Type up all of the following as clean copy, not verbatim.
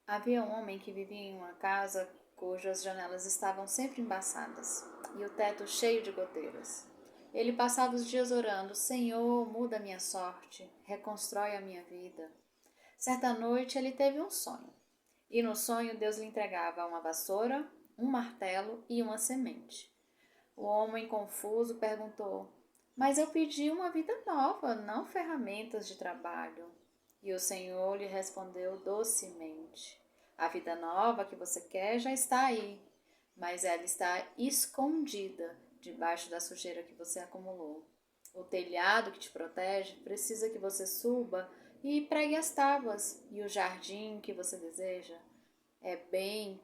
Havia um homem que vivia em uma casa cujas janelas estavam sempre embaçadas e o teto cheio de goteiras. Ele passava os dias orando: Senhor, muda a minha sorte, reconstrói a minha vida. Certa noite ele teve um sonho, e no sonho Deus lhe entregava uma vassoura, um martelo e uma semente. O homem confuso perguntou: Mas eu pedi uma vida nova, não ferramentas de trabalho. E o Senhor lhe respondeu docemente: A vida nova que você quer já está aí, mas ela está escondida debaixo da sujeira que você acumulou. O telhado que te protege precisa que você suba e pregue as tábuas, e o jardim que você deseja é bem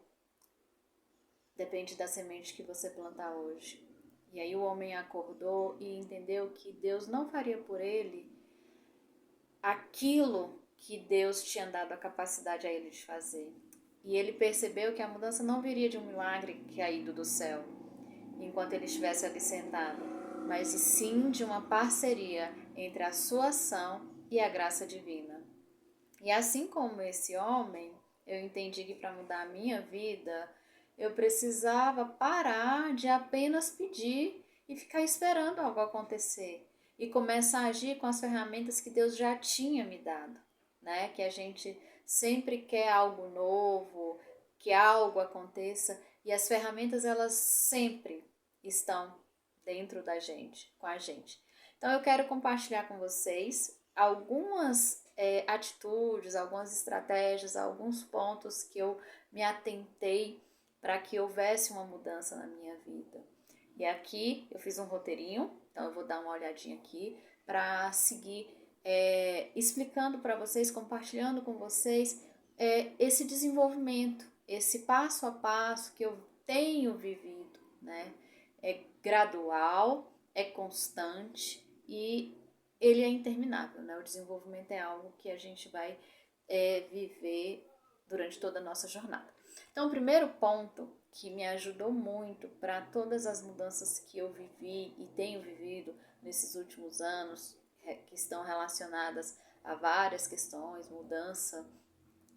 depende da semente que você plantar hoje. E aí o homem acordou e entendeu que Deus não faria por ele aquilo que Deus tinha dado a capacidade a ele de fazer. E ele percebeu que a mudança não viria de um milagre caído do céu, enquanto ele estivesse ali sentado, mas sim de uma parceria entre a sua ação e a graça divina. E assim como esse homem, eu entendi que para mudar a minha vida, eu precisava parar de apenas pedir e ficar esperando algo acontecer e começar a agir com as ferramentas que Deus já tinha me dado, né? Que a gente sempre quer algo novo, que algo aconteça e as ferramentas elas sempre estão dentro da gente, com a gente. Então eu quero compartilhar com vocês algumas atitudes, algumas estratégias, alguns pontos que eu me atentei para que houvesse uma mudança na minha vida. E aqui eu fiz um roteirinho, então eu vou dar uma olhadinha aqui para seguir explicando para vocês, compartilhando com vocês esse desenvolvimento, esse passo a passo que eu tenho vivido, né? É gradual, é constante e ele é interminável, né? O desenvolvimento é algo que a gente vai viver durante toda a nossa jornada. Então, o primeiro ponto que me ajudou muito para todas as mudanças que eu vivi e tenho vivido nesses últimos anos, que estão relacionadas a várias questões, mudança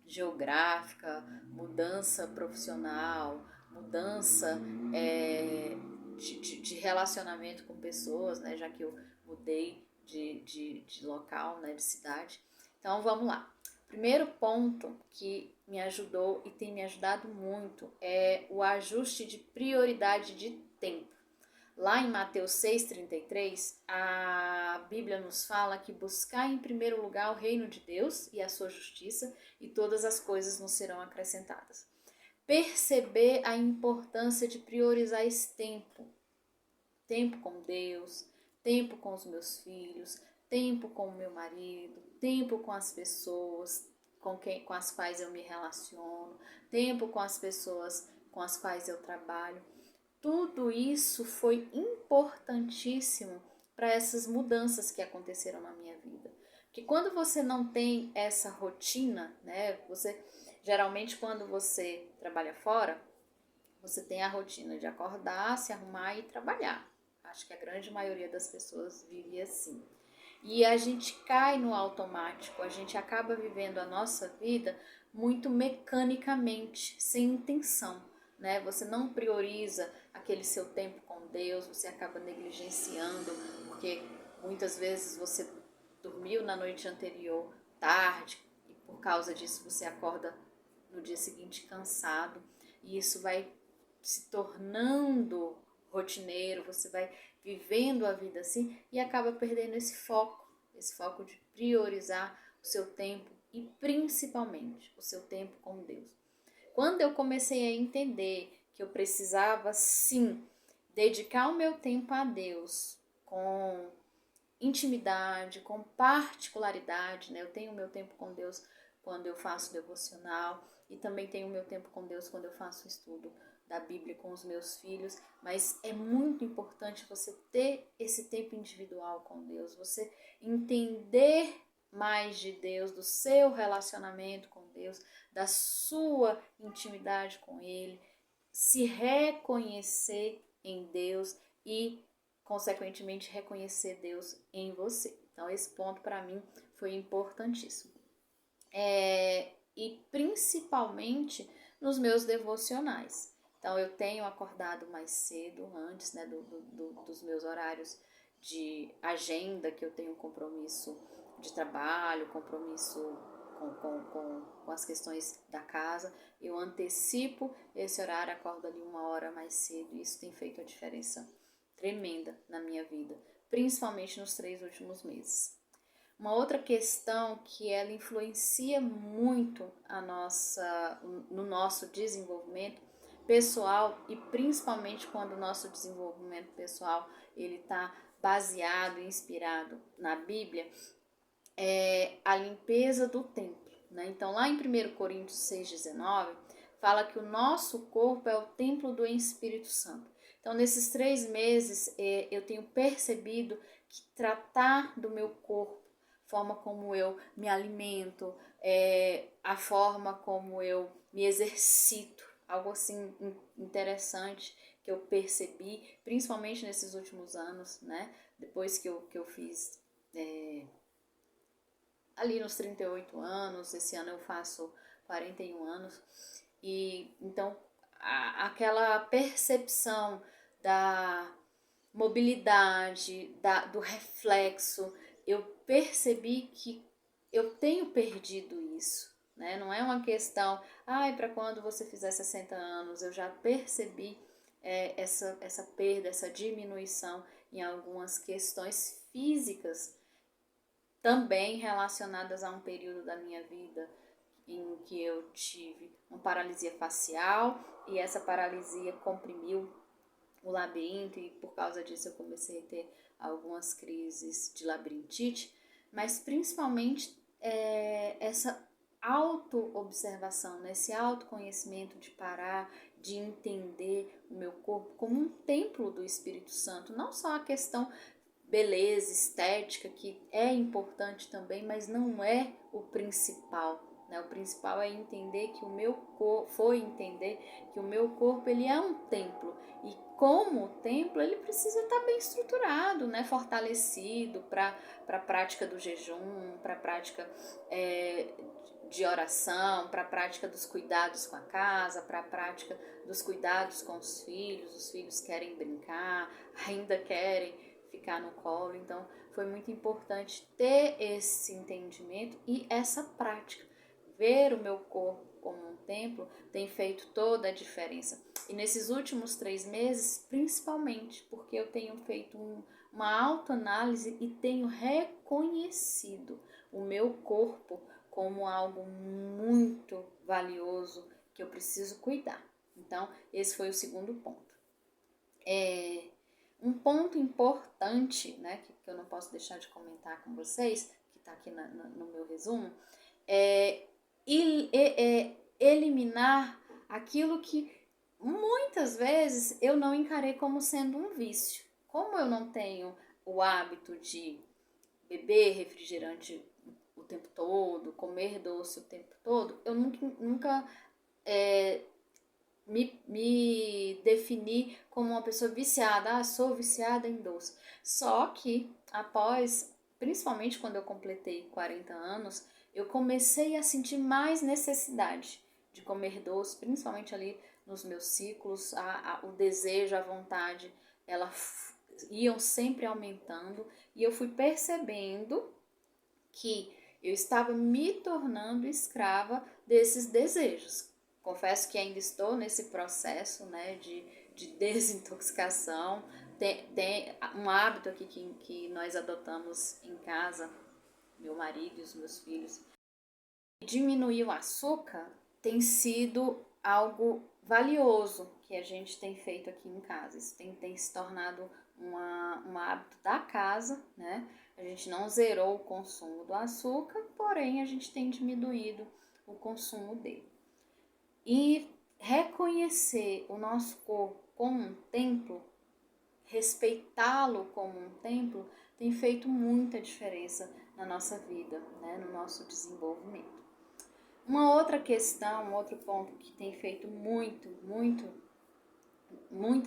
geográfica, mudança profissional, mudança de relacionamento com pessoas, né, já que eu mudei de local, né, de cidade. Então vamos lá. Primeiro ponto que me ajudou e tem me ajudado muito é o ajuste de prioridade de tempo. Lá em Mateus 6,33, a Bíblia nos fala que buscar em primeiro lugar o reino de Deus e a sua justiça e todas as coisas nos serão acrescentadas. Perceber a importância de priorizar esse tempo. Tempo com Deus, tempo com os meus filhos, tempo com o meu marido, tempo com as pessoas com as quais eu me relaciono, tempo com as pessoas com as quais eu trabalho. Tudo isso foi importantíssimo para essas mudanças que aconteceram na minha vida. Porque quando você não tem essa rotina, né? Geralmente quando você trabalha fora, você tem a rotina de acordar, se arrumar e trabalhar. Acho que a grande maioria das pessoas vive assim. E a gente cai no automático, a gente acaba vivendo a nossa vida muito mecanicamente, sem intenção, né? Você não prioriza aquele seu tempo com Deus, você acaba negligenciando, porque muitas vezes você dormiu na noite anterior tarde e por causa disso você acorda no dia seguinte cansado e isso vai se tornando rotineiro, você vai vivendo a vida assim e acaba perdendo esse foco de priorizar o seu tempo e principalmente o seu tempo com Deus. Quando eu comecei a entender que eu precisava sim dedicar o meu tempo a Deus com intimidade, com particularidade, né? Eu tenho o meu tempo com Deus quando eu faço devocional e também tenho o meu tempo com Deus quando eu faço estudo da Bíblia com os meus filhos, mas é muito importante você ter esse tempo individual com Deus, você entender mais de Deus, do seu relacionamento com Deus, da sua intimidade com Ele, se reconhecer em Deus e, consequentemente, reconhecer Deus em você. Então, esse ponto para mim foi importantíssimo. e principalmente nos meus devocionais. Então eu tenho acordado mais cedo, antes, né, dos meus horários de agenda, que eu tenho compromisso de trabalho, compromisso com as questões da casa. Eu antecipo esse horário, acordo ali 1 hora mais cedo, e isso tem feito a diferença tremenda na minha vida, principalmente nos 3 últimos meses. Uma outra questão que ela influencia muito no nosso desenvolvimento pessoal, e principalmente quando o nosso desenvolvimento pessoal ele está baseado e inspirado na Bíblia, é a limpeza do templo, né? Então lá em 1 Coríntios 6,19 fala que o nosso corpo é o templo do Espírito Santo. Então nesses 3 meses eu tenho percebido que tratar do meu corpo, a forma como eu me alimento, a forma como eu me exercito, algo assim interessante que eu percebi, principalmente nesses últimos anos, né? Depois que eu fiz ali nos 38 anos, esse ano eu faço 41 anos, e então aquela percepção da mobilidade, do reflexo, eu percebi que eu tenho perdido isso, né? Não é uma questão, para quando você fizer 60 anos, eu já percebi essa perda, essa diminuição em algumas questões físicas, também relacionadas a um período da minha vida em que eu tive uma paralisia facial, e essa paralisia comprimiu o labirinto, e por causa disso eu comecei a ter algumas crises de labirintite, mas principalmente essa auto-observação, né? Esse autoconhecimento de parar, de entender o meu corpo como um templo do Espírito Santo, não só a questão beleza, estética, que é importante também, mas não é o principal, né? O principal é entender que o meu corpo, ele é um templo, e como templo ele precisa estar bem estruturado, né? Fortalecido para a prática do jejum, para a prática de oração, para a prática dos cuidados com a casa, para a prática dos cuidados com os filhos querem brincar, ainda querem ficar no colo. Então foi muito importante ter esse entendimento e essa prática. Ver o meu corpo como um templo tem feito toda a diferença. E nesses últimos 3 meses, principalmente, porque eu tenho feito uma autoanálise e tenho reconhecido o meu corpo como algo muito valioso que eu preciso cuidar. Então, esse foi o segundo ponto. Um ponto importante, né, que eu não posso deixar de comentar com vocês, que está aqui no meu resumo, é eliminar aquilo que muitas vezes eu não encarei como sendo um vício. Como eu não tenho o hábito de beber refrigerante o tempo todo, comer doce o tempo todo, eu nunca me defini como uma pessoa viciada. Sou viciada em doce. Só que principalmente quando eu completei 40 anos, eu comecei a sentir mais necessidade de comer doce, principalmente ali nos meus ciclos, o desejo, a vontade, iam sempre aumentando, e eu fui percebendo que eu estava me tornando escrava desses desejos. Confesso que ainda estou nesse processo, né, de desintoxicação. Tem um hábito aqui que nós adotamos em casa, meu marido e os meus filhos. Diminuir o açúcar tem sido algo valioso que a gente tem feito aqui em casa. Isso tem se tornado um hábito da casa, né? A gente não zerou o consumo do açúcar, porém a gente tem diminuído o consumo dele. E reconhecer o nosso corpo como um templo, respeitá-lo como um templo, tem feito muita diferença na nossa vida, né? No nosso desenvolvimento. Uma outra questão, um outro ponto que tem feito muita,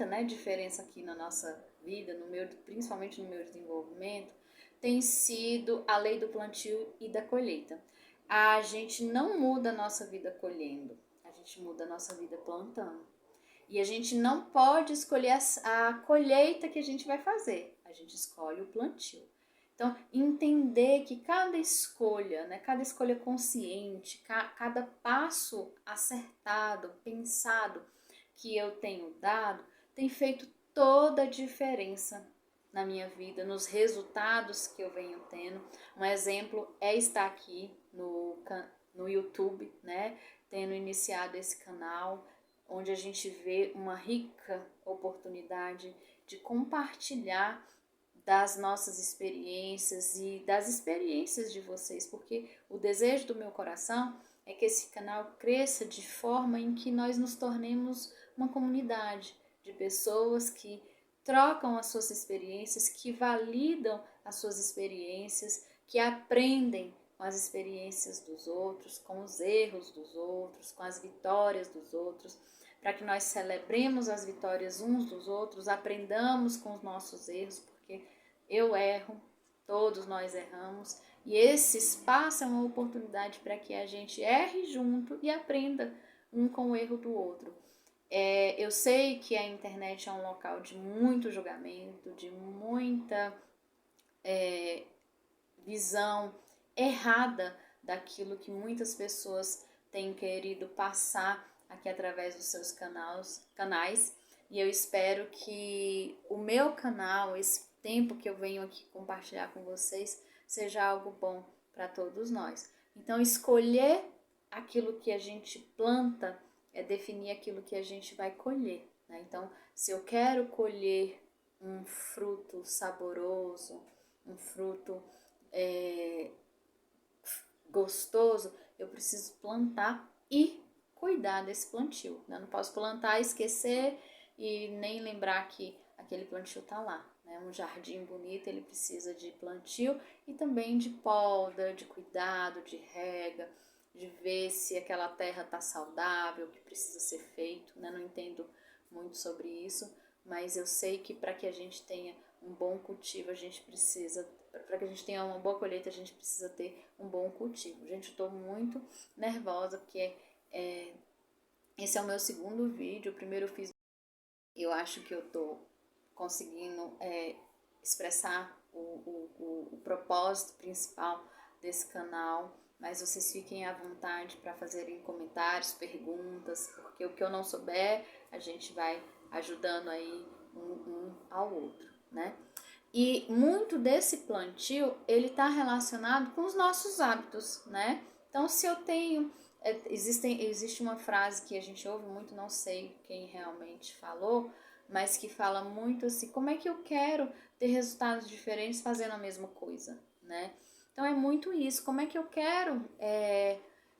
né, diferença aqui na nossa vida, principalmente no meu desenvolvimento, tem sido a lei do plantio e da colheita. a gente não muda a nossa vida colhendo, a gente muda a nossa vida plantando. E a gente não pode escolher a colheita que a gente vai fazer, a gente escolhe o plantio. Então, entender que cada escolha, né, cada escolha consciente, cada passo acertado, pensado que eu tenho dado, tem feito toda a diferença na minha vida, nos resultados que eu venho tendo. Um exemplo é estar aqui no YouTube, né, tendo iniciado esse canal, onde a gente vê uma rica oportunidade de compartilhar das nossas experiências e das experiências de vocês, porque o desejo do meu coração é que esse canal cresça de forma em que nós nos tornemos uma comunidade de pessoas que trocam as suas experiências, que validam as suas experiências, que aprendem com as experiências dos outros, com os erros dos outros, com as vitórias dos outros, para que nós celebremos as vitórias uns dos outros, aprendamos com os nossos erros, porque eu erro, todos nós erramos, e esse espaço é uma oportunidade para que a gente erre junto e aprenda um com o erro do outro. Eu sei que a internet é um local de muito julgamento, de muita visão errada daquilo que muitas pessoas têm querido passar aqui através dos seus canais. E eu espero que o meu canal, esse tempo que eu venho aqui compartilhar com vocês, seja algo bom para todos nós. Então, escolher aquilo que a gente planta é definir aquilo que a gente vai colher, né? Então, se eu quero colher um fruto saboroso, um fruto gostoso, eu preciso plantar e cuidar desse plantio, né? Não posso plantar, esquecer e nem lembrar que aquele plantio tá lá, né? Um jardim bonito, ele precisa de plantio e também de poda, de cuidado, de rega, de ver se aquela terra tá saudável, o que precisa ser feito, né? Não entendo muito sobre isso, mas eu sei que para que a gente tenha um bom cultivo, a gente precisa, para que a gente tenha uma boa colheita, a gente precisa ter um bom cultivo. Gente, eu estou muito nervosa porque esse é o meu segundo vídeo. O primeiro eu fiz, eu acho que eu estou conseguindo expressar o propósito principal desse canal, mas vocês fiquem à vontade para fazerem comentários, perguntas, porque o que eu não souber, a gente vai ajudando aí um ao outro, né? E muito desse plantio, ele está relacionado com os nossos hábitos, né? Então, se eu tenho... existe uma frase que a gente ouve muito, não sei quem realmente falou, mas que fala muito assim, como é que eu quero ter resultados diferentes fazendo a mesma coisa, né? Então, é muito isso, como é que eu quero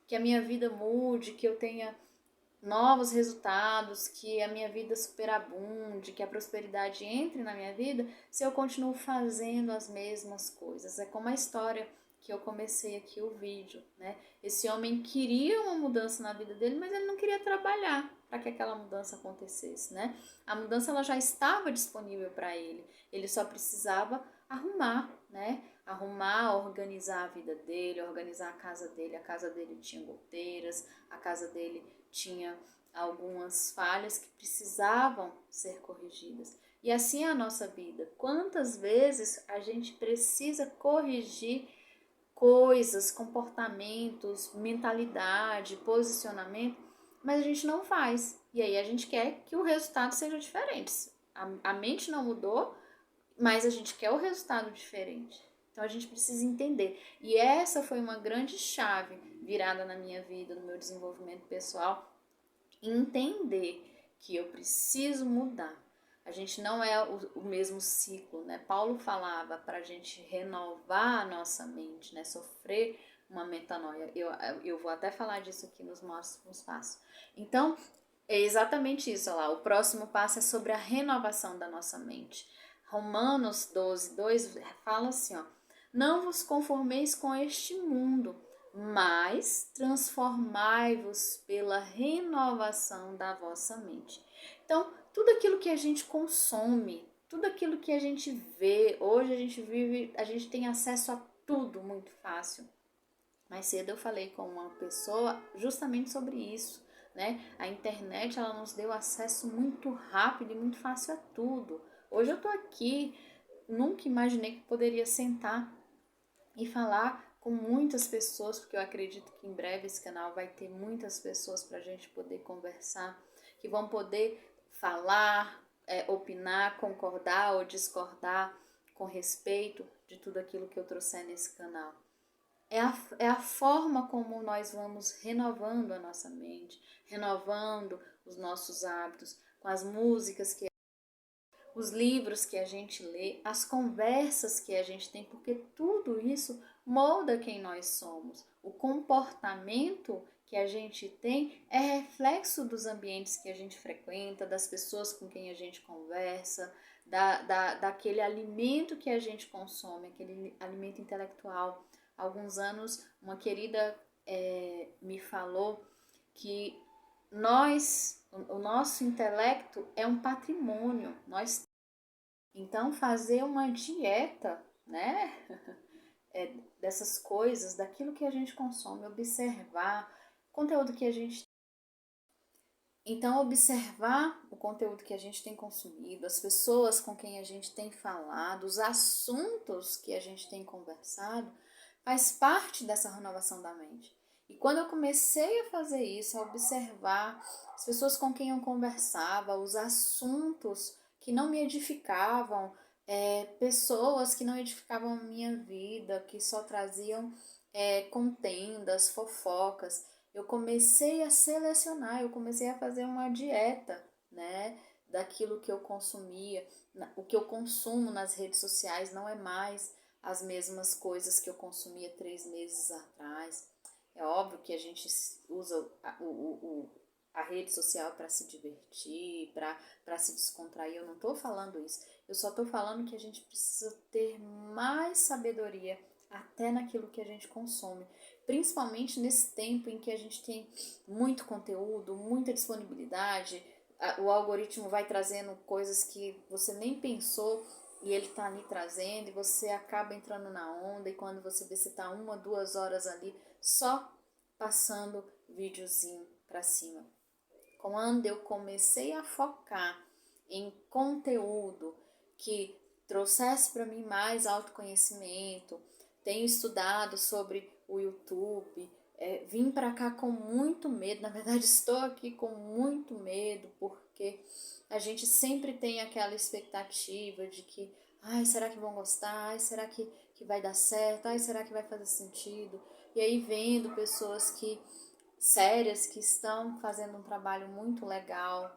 que a minha vida mude, que eu tenha novos resultados, que a minha vida superabunde, que a prosperidade entre na minha vida, se eu continuo fazendo as mesmas coisas. É como a história que eu comecei aqui o vídeo, né? Esse homem queria uma mudança na vida dele, mas ele não queria trabalhar para que aquela mudança acontecesse, né? A mudança ela já estava disponível para ele. Ele só precisava arrumar, né? Arrumar, organizar a vida dele, organizar a casa dele. A casa dele tinha goteiras, a casa dele tinha algumas falhas que precisavam ser corrigidas. E assim é a nossa vida. Quantas vezes a gente precisa corrigir coisas, comportamentos, mentalidade, posicionamento, mas a gente não faz. E aí a gente quer que o resultado seja diferente. A mente não mudou, mas a gente quer o resultado diferente. Então a gente precisa entender. E essa foi uma grande chave virada na minha vida, no meu desenvolvimento pessoal, entender que eu preciso mudar. A gente não é o mesmo ciclo, né? Paulo falava para a gente renovar a nossa mente, né? Sofrer uma metanoia. Eu vou até falar disso aqui nos próximos passos. Então, é exatamente isso, olha lá. O próximo passo é sobre a renovação da nossa mente. Romanos 12, 2 fala assim, ó. Não vos conformeis com este mundo, mas transformai-vos pela renovação da vossa mente. Então, tudo aquilo que a gente consome, tudo aquilo que a gente vê, hoje a gente vive, a gente tem acesso a tudo muito fácil. Mais cedo eu falei com uma pessoa justamente sobre isso, né? A internet, ela nos deu acesso muito rápido e muito fácil a tudo. Hoje eu tô aqui, nunca imaginei que poderia sentar e falar com muitas pessoas, porque eu acredito que em breve esse canal vai ter muitas pessoas para a gente poder conversar, que vão poder falar, opinar, concordar ou discordar com respeito de tudo aquilo que eu trouxer nesse canal. É a forma como nós vamos renovando a nossa mente, renovando os nossos hábitos, com as músicas os livros que a gente lê, as conversas que a gente tem, porque tudo isso molda quem nós somos. O comportamento que a gente tem é reflexo dos ambientes que a gente frequenta, das pessoas com quem a gente conversa, daquele alimento que a gente consome, aquele alimento intelectual. Há alguns anos, uma querida me falou que o nosso intelecto é um patrimônio. Então, fazer uma dieta, né, dessas coisas, daquilo que a gente consome, observar o conteúdo que a gente. Então, observar o conteúdo que a gente tem consumido, as pessoas com quem a gente tem falado, os assuntos que a gente tem conversado, faz parte dessa renovação da mente. E quando eu comecei a fazer isso, a observar as pessoas com quem eu conversava, os assuntos que não me edificavam, pessoas que não edificavam a minha vida, que só traziam contendas, fofocas, eu comecei a selecionar, eu comecei a fazer uma dieta, né, daquilo que eu consumia. O que eu consumo nas redes sociais não é mais as mesmas coisas que eu consumia 3 meses atrás. É óbvio que a gente usa a rede social para se divertir, para se descontrair. Eu não estou falando isso. Eu só estou falando que a gente precisa ter mais sabedoria até naquilo que a gente consome. Principalmente nesse tempo em que a gente tem muito conteúdo, muita disponibilidade, o algoritmo vai trazendo coisas que você nem pensou e ele tá ali trazendo e você acaba entrando na onda e quando você vê, você tá 1, 2 horas ali só passando videozinho pra cima. Quando eu comecei a focar em conteúdo que trouxesse para mim mais autoconhecimento, tenho estudado sobre o YouTube, vim para cá com muito medo, na verdade estou aqui com muito medo, porque a gente sempre tem aquela expectativa de que, ai, será que vão gostar? Ai, será que vai dar certo? Ai, será que vai fazer sentido? E aí vendo pessoas sérias que estão fazendo um trabalho muito legal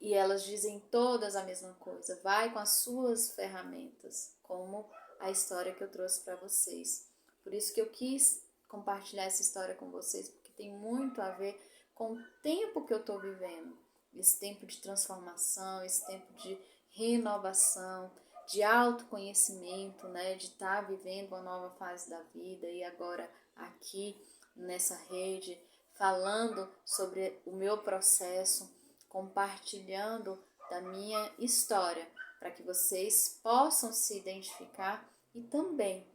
e elas dizem todas a mesma coisa. Vai com as suas ferramentas, como a história que eu trouxe para vocês. Por isso que eu quis compartilhar essa história com vocês, porque tem muito a ver com o tempo que eu estou vivendo. Esse tempo de transformação, esse tempo de renovação, de autoconhecimento, né? De estar vivendo uma nova fase da vida e agora aqui nessa rede, falando sobre o meu processo, compartilhando da minha história, para que vocês possam se identificar e também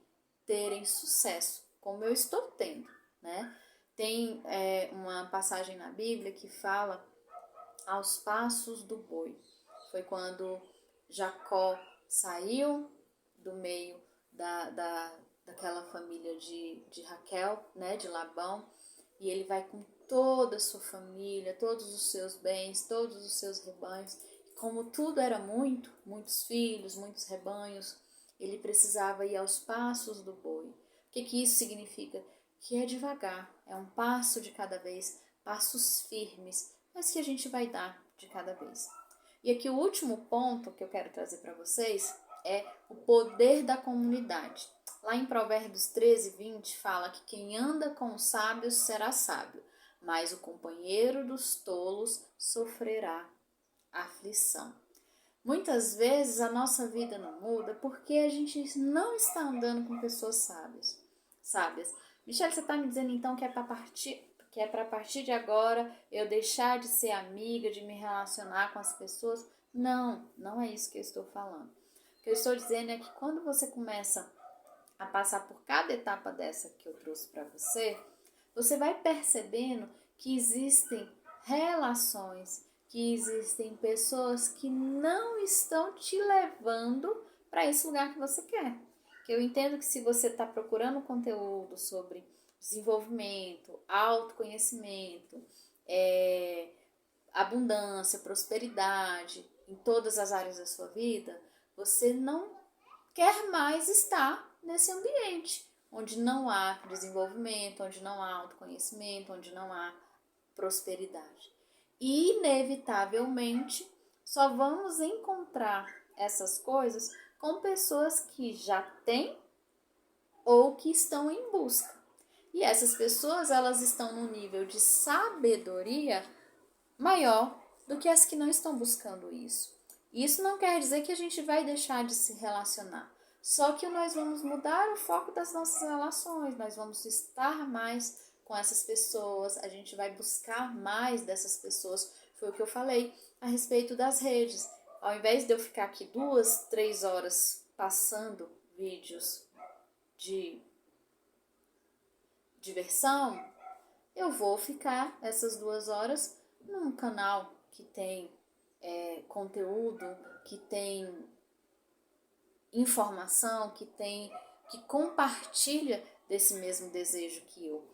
terem sucesso, como eu estou tendo, né? Tem uma passagem na Bíblia que fala aos passos do boi. Foi quando Jacó saiu do meio daquela família de Raquel, né, de Labão, e ele vai com toda a sua família, todos os seus bens, todos os seus rebanhos. Como tudo era muitos filhos, muitos rebanhos, ele precisava ir aos passos do boi. O que isso significa? Que é devagar, é um passo de cada vez, passos firmes, mas que a gente vai dar de cada vez. E aqui o último ponto que eu quero trazer para vocês é o poder da comunidade. Lá em Provérbios 13:20 fala que quem anda com os sábios será sábio, mas o companheiro dos tolos sofrerá aflição. Muitas vezes a nossa vida não muda porque a gente não está andando com pessoas sábias. Michelle, você está me dizendo então que é para partir de agora eu deixar de ser amiga, de me relacionar com as pessoas? Não, não é isso que eu estou falando. O que eu estou dizendo é que quando você começa a passar por cada etapa dessa que eu trouxe para você, você vai percebendo que existem relações, que existem pessoas que não estão te levando para esse lugar que você quer. Que eu entendo que se você está procurando conteúdo sobre desenvolvimento, autoconhecimento, abundância, prosperidade em todas as áreas da sua vida, você não quer mais estar nesse ambiente onde não há desenvolvimento, onde não há autoconhecimento, onde não há prosperidade. E, inevitavelmente, só vamos encontrar essas coisas com pessoas que já têm ou que estão em busca. E essas pessoas, elas estão num nível de sabedoria maior do que as que não estão buscando isso. Isso não quer dizer que a gente vai deixar de se relacionar. Só que nós vamos mudar o foco das nossas relações, nós vamos estar mais com essas pessoas, a gente vai buscar mais dessas pessoas. Foi o que eu falei a respeito das redes. Ao invés de eu ficar aqui 2, 3 horas passando vídeos de diversão, eu vou ficar essas 2 horas num canal que tem conteúdo, que tem informação, que compartilha desse mesmo desejo que eu.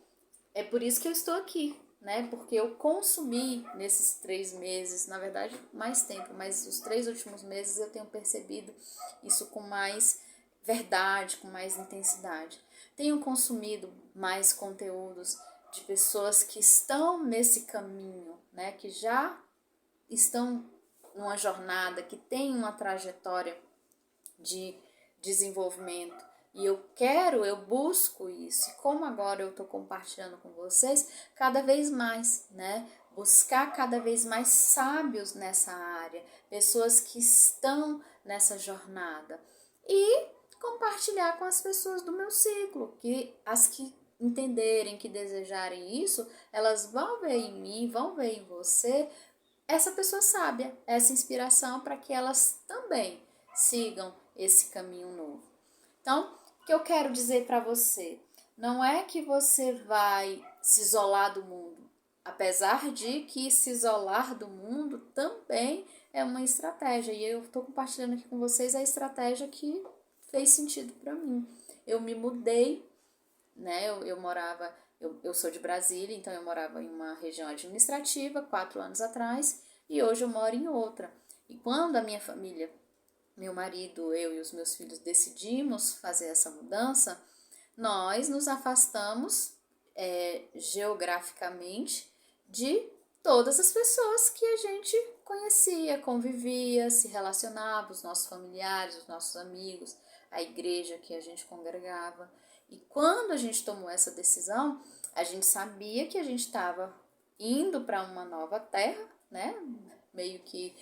É por isso que eu estou aqui, né? Porque eu consumi nesses 3 meses, na verdade mais tempo, mas os 3 últimos meses eu tenho percebido isso com mais verdade, com mais intensidade. Tenho consumido mais conteúdos de pessoas que estão nesse caminho, né? Que já estão numa jornada, que têm uma trajetória de desenvolvimento. E eu busco isso. E como agora eu estou compartilhando com vocês, cada vez mais, né? Buscar cada vez mais sábios nessa área, pessoas que estão nessa jornada. E compartilhar com as pessoas do meu ciclo, que as que entenderem, que desejarem isso, elas vão ver em mim, vão ver em você essa pessoa sábia, essa inspiração para que elas também sigam esse caminho novo. Então, o que eu quero dizer para você, não é que você vai se isolar do mundo, apesar de que se isolar do mundo também é uma estratégia, e eu estou compartilhando aqui com vocês a estratégia que fez sentido para mim. Eu me mudei, né? Eu sou de Brasília, então eu morava em uma região administrativa 4 anos atrás e hoje eu moro em outra. E quando a minha família, meu marido, eu e os meus filhos decidimos fazer essa mudança, nós nos afastamos geograficamente de todas as pessoas que a gente conhecia, convivia, se relacionava, os nossos familiares, os nossos amigos, a igreja que a gente congregava. E quando a gente tomou essa decisão, a gente sabia que a gente estava indo para uma nova terra, né? Meio que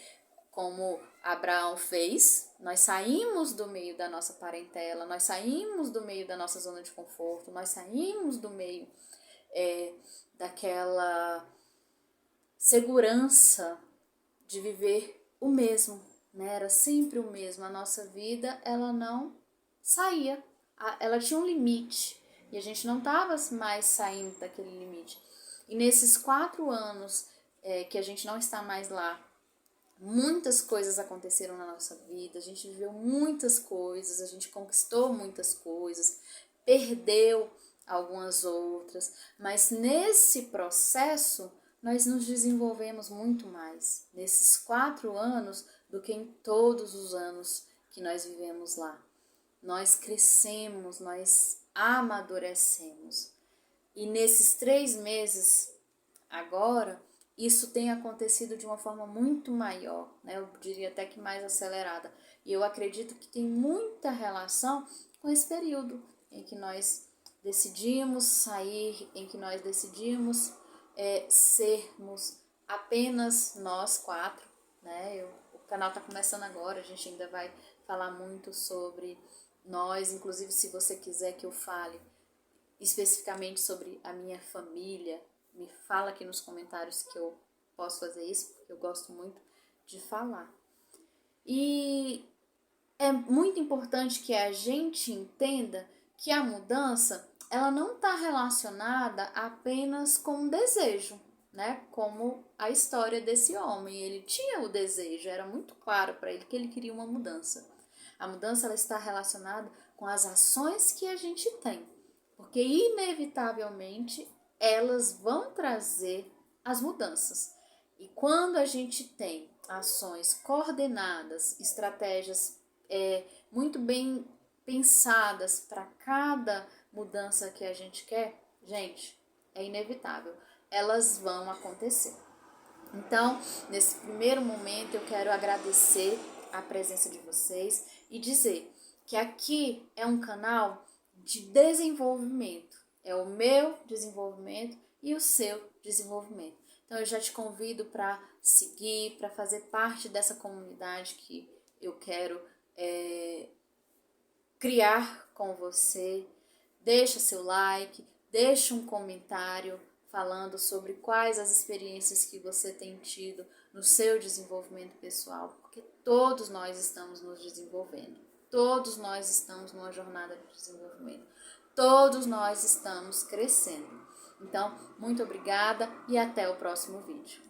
como Abraão fez, nós saímos do meio da nossa parentela, nós saímos do meio da nossa zona de conforto, nós saímos do meio daquela segurança de viver o mesmo, né? Era sempre o mesmo. A nossa vida, ela não saía, ela tinha um limite e a gente não estava mais saindo daquele limite. E nesses 4 anos que a gente não está mais lá, muitas coisas aconteceram na nossa vida, a gente viveu muitas coisas, a gente conquistou muitas coisas, perdeu algumas outras, mas nesse processo nós nos desenvolvemos muito mais nesses 4 anos do que em todos os anos que nós vivemos lá. Nós crescemos, nós amadurecemos. E nesses 3 meses agora, isso tem acontecido de uma forma muito maior, né? Eu diria até que mais acelerada. E eu acredito que tem muita relação com esse período em que nós decidimos sair, em que nós decidimos sermos apenas nós 4, né? O canal está começando agora, a gente ainda vai falar muito sobre nós, inclusive se você quiser que eu fale especificamente sobre a minha família, me fala aqui nos comentários que eu posso fazer isso, porque eu gosto muito de falar. E é muito importante que a gente entenda que a mudança, ela não está relacionada apenas com o desejo, né? Como a história desse homem. Ele tinha o desejo, era muito claro para ele que ele queria uma mudança. A mudança, ela está relacionada com as ações que a gente tem, porque inevitavelmente elas vão trazer as mudanças. E quando a gente tem ações coordenadas, estratégias muito bem pensadas para cada mudança que a gente quer, gente, é inevitável, elas vão acontecer. Então, nesse primeiro momento, eu quero agradecer a presença de vocês e dizer que aqui é um canal de desenvolvimento. É o meu desenvolvimento e o seu desenvolvimento. Então, eu já te convido para seguir, para fazer parte dessa comunidade que eu quero criar com você. Deixa seu like, deixa um comentário falando sobre quais as experiências que você tem tido no seu desenvolvimento pessoal, porque todos nós estamos nos desenvolvendo, todos nós estamos numa jornada de desenvolvimento, todos nós estamos crescendo. Então, muito obrigada e até o próximo vídeo.